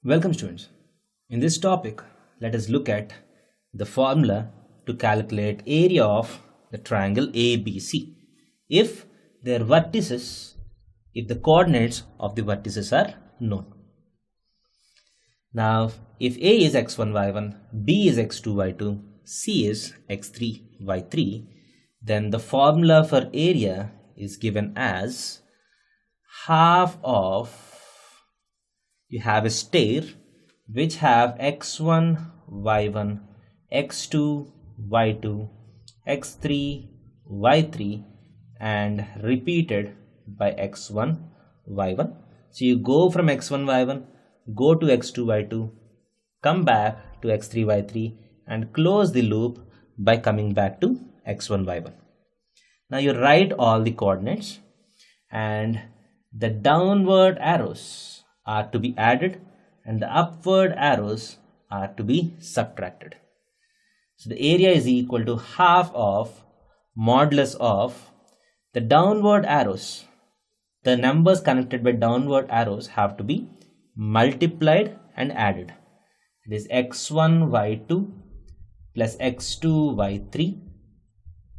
Welcome students. In this topic, let us look at the formula to calculate area of the triangle ABC if the coordinates of the vertices are known. Now, if A is x1, y1, B is x2, y2, C is x3, y3, then the formula for area is given as half of, you have a stair which have x1, y1, x2, y2, x3, y3 and repeated by x1, y1. So you go from x1, y1, go to x2, y2, come back to x3, y3 and close the loop by coming back to x1, y1. Now you write all the coordinates and the downward arrows are to be added and the upward arrows are to be subtracted. So the area is equal to half of modulus of the downward arrows. The numbers connected by downward arrows have to be multiplied and added. It is x1, y2 plus x2, y3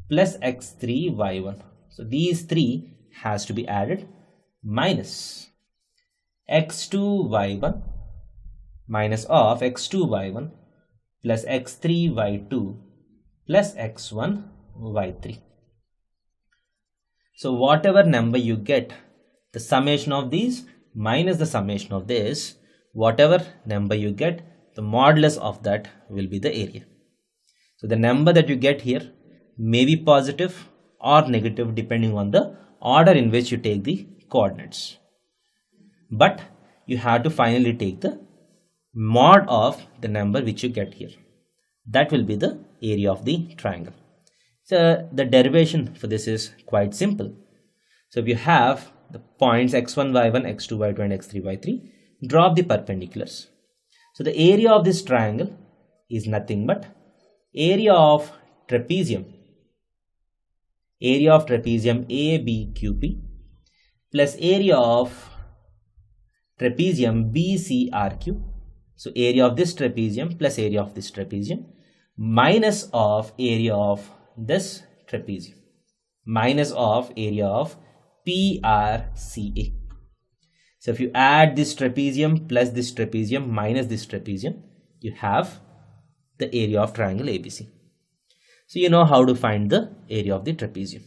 plus x3, y1. So these three has to be added minus x2, y1 minus of x2, y1 plus x3, y2 plus x1, y3. So whatever number you get, the summation of these minus the summation of this, whatever number you get, the modulus of that will be the area. So the number that you get here may be positive or negative depending on the order in which you take the coordinates. But you have to finally take the mod of the number which you get here. That will be the area of the triangle. So the derivation for this is quite simple. So if you have the points x1, y1, x2, y2 and x3, y3, drop the perpendiculars. So the area of this triangle is nothing but area of trapezium ABQP plus area of trapezium BCRQ. So area of this trapezium plus area of this trapezium minus of area of this trapezium minus of area of PRCA. So if you add this trapezium plus this trapezium minus this trapezium, you have the area of triangle ABC. So you know how to find the area of the trapezium.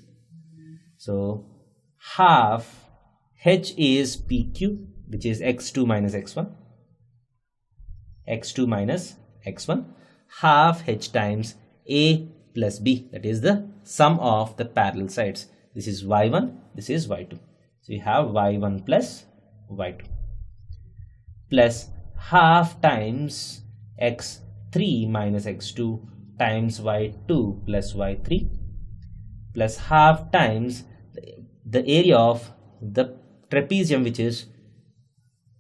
So half H is PQ, which is x2 minus x1, x2 minus x1, half H times A plus B, that is the sum of the parallel sides. This is y1, this is y2. So you have y1 plus y2 plus half times x3 minus x2 times y2 plus y3 plus half times the area of the trapezium which is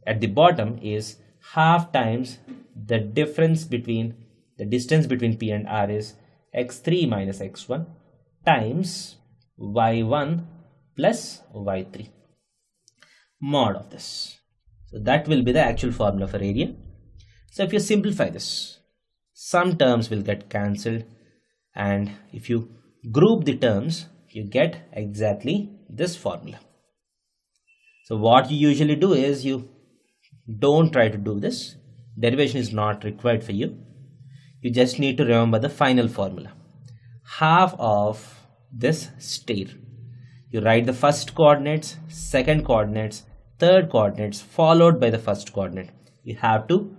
at the bottom is half times the distance between P and R is x3 minus x1 times y1 plus y3 mod of this. So that will be the actual formula for area. So if you simplify this, some terms will get cancelled and if you group the terms, you get exactly this formula. So what you usually do is you don't try to do this. Derivation is not required for you. You just need to remember the final formula. Half of this stair. You write the first coordinates, second coordinates, third coordinates followed by the first coordinate. You have to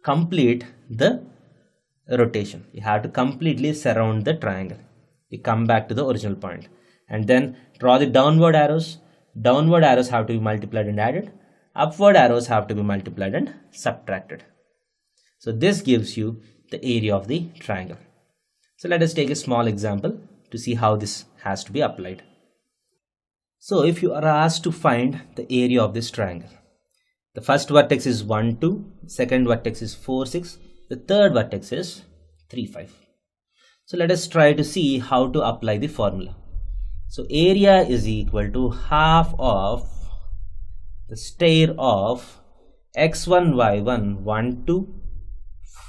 complete the rotation. You have to completely surround the triangle. You come back to the original point and then draw the downward arrows. Downward arrows have to be multiplied and added. Upward arrows have to be multiplied and subtracted. So this gives you the area of the triangle. So let us take a small example to see how this has to be applied. So if you are asked to find the area of this triangle, the first vertex is 1, 2, second vertex is 4, 6, the third vertex is 3, 5. So let us try to see how to apply the formula. So area is equal to half of the stair of x1, y1, 1, 2,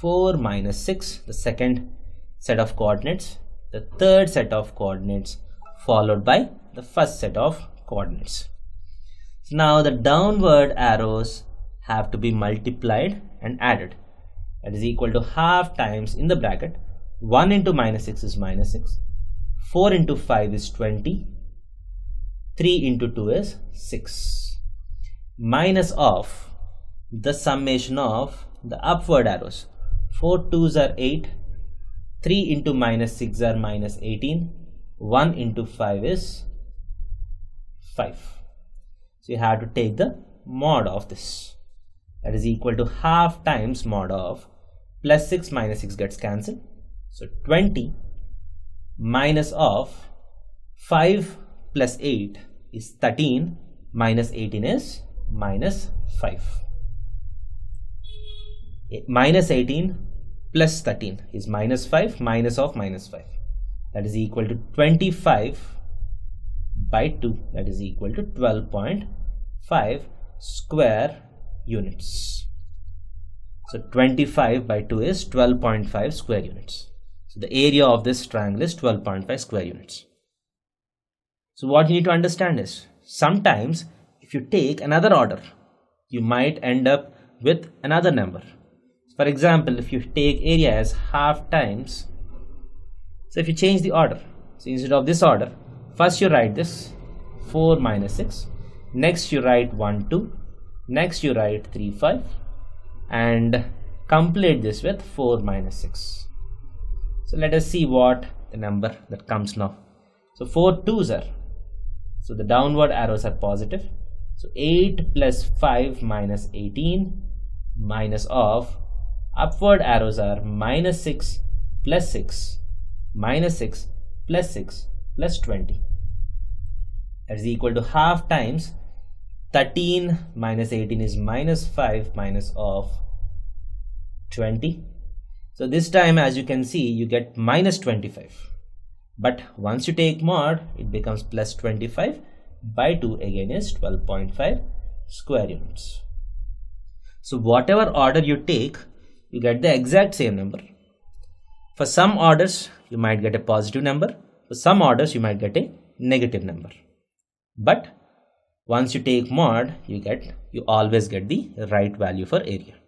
4, minus 6, the second set of coordinates, the third set of coordinates, followed by the first set of coordinates. So now the downward arrows have to be multiplied and added. That is equal to half times in the bracket 1 into minus 6 is minus 6, 4 into 5 is 20, 3 into 2 is 6, minus of the summation of the upward arrows. 4 2s are 8, 3 into minus 6 are minus 18, 1 into 5 is 5. So you have to take the mod of this. That is equal to half times mod of plus 6 minus 6 gets cancelled. So 20 minus of 5 plus 8 is 13, minus 18 is minus 5. Minus 18 plus 13 is minus 5, minus of minus 5. That is equal to 25 by 2. That is equal to 12.5 square units. So 25 by 2 is 12.5 square units. So the area of this triangle is 12.5 square units. So what you need to understand is, sometimes if you take another order, you might end up with another number. For example, if you take area as half times, so if you change the order, so instead of this order, first you write this 4 minus 6, next you write 1 2, next you write 3 5, and complete this with 4 minus 6. So let us see what the number that comes now. So 4 2s are, so the downward arrows are positive. So 8 plus 5 minus 18, minus of upward arrows are minus 6 plus 6, minus 6 plus 6 plus 20. That is equal to half times 13 minus 18 is minus 5 minus of 20. So this time, as you can see, you get minus 25. But once you take mod, it becomes plus 25 by 2, again is 12.5 square units. So whatever order you take, you get the exact same number. For some orders, you might get a positive number. For some orders, you might get a negative number. But once you take mod, you always get the right value for area.